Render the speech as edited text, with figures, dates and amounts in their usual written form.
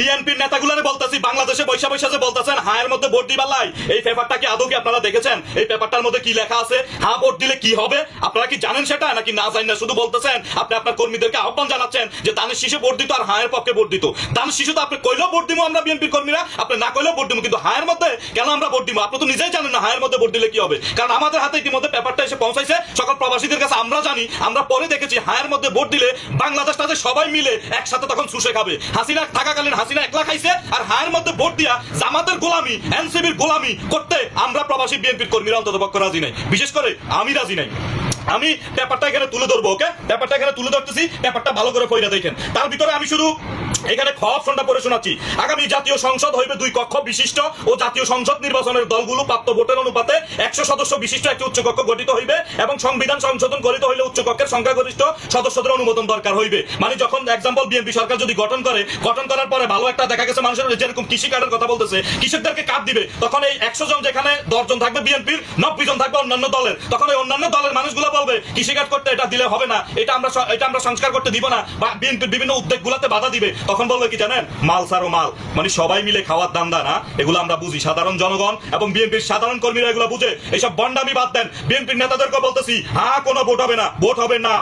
বিএনপির নেতাগুলোরে বলতেছি, বাংলাদেশে বৈশা বৈশা যে বলতেছেন হায়ের মধ্যে ভোট দিবার লাই, এই পেপারটা কি আদৌ কি আপনারা দেখেছেন? এই পেপারটার মধ্যে কি লেখা আছে? হ্যাঁ ভোট দিলে কি হবে আপনারা কি জানেন সেটা, নাকি না জানেন না শুধু বলতেছেন? আপনি আপনার কর্মীদেরকে আহ্বান জানাচ্ছেন যে দানের শীষে ভোট দিত আর হায়ের পক্ষে ভোট দিত। দানের শীষে তো আপনি কইলেও ভোট দিব আমরা বিএনপির কর্মীরা, আপনি না কইলেও ভোট দিব, কিন্তু হায়ের মধ্যে কেন আমরা ভোট দিব? আপনি তো নিজেই জানেন না হায়ের মধ্যে ভোট দিলে কি হবে, কারণ আমাদের হাতে ইতিমধ্যে পেপারটা এসে পৌঁছাইছে সকল প্রবাসীদের কাছে। আমরা জানি, আমরা পরে দেখেছি হায়ের মধ্যে ভোট দিলে বাংলাদেশ তাদের সবাই মিলে একসাথে তখন শুষে খাবে। হাসিনা থাকাকালীন হাসিনা একলা খাইছে, আর হায়ের মধ্যে ভোট দিয়া জামাতের গোলামি, এনসিবির গোলামি করতে আমরা প্রবাসী বিএনপির কর্মীরা অন্তত পক্ষ রাজি নাই, বিশেষ করে আমি রাজি নাই। আমি পেপারটা এখানে তুলে ধরবো, ওকে? পেপারটা এখানে তুলে ধরতেছি, পেপারটা ভালো করে পড়ে দেখেন। তার ভিতরে আমি শুধু এখানে খ অপশনটা পড়ে শোনাচ্ছি। আগামী জাতীয় সংসদ হইবে 2 কক্ষ বিশিষ্ট ও জাতীয় সংসদ নির্বাচনের দলগুলো প্রাপ্ত ভোটের অনুপাতে 100 সদস্য বিশিষ্ট একটি উচ্চ কক্ষ গঠিত হইবে এবং সংবিধান সংশোধন করিত হইলে উচ্চ কক্ষের সংখ্যাগরিষ্ঠ সদস্যদের অনুমোদন দরকার হইবে। মানে যখন এক্সাম্পল বিএনপি সরকার যদি গঠন করার পরে ভালো একটা দেখা গেছে মানুষের যেরকম কৃষি কার্ডের কথা বলতেছে, কৃষকদেরকে কার্ড দিবে, তখন এই 100 জন যেখানে 10 জন থাকবে বিএনপির, 90 জন থাকবে অন্যান্য দলের, তখন এই অন্যান্য দলের মানুষগুলো বলবে কৃষি কার্ড করতে এটা দিলে হবে না, এটা আমরা সংস্কার করতে দিব না, বা বিএনপির বিভিন্ন উদ্যোগগুলোতে বাধা দিবে। তখন বলবে কি জানেন? মাল সারো মাল, মানে সবাই মিলে খাওয়ার দান্দা না, এগুলো আমরা বুঝি, সাধারণ জনগণ এবং বিএনপির সাধারণ কর্মীরা এগুলো বুঝে। এইসব বন্ডামি বাদ দেন। বিএনপির নেতাদেরকে বলতেছি, হ্যাঁ কোনো ভোট হবে না, ভোট হবে না।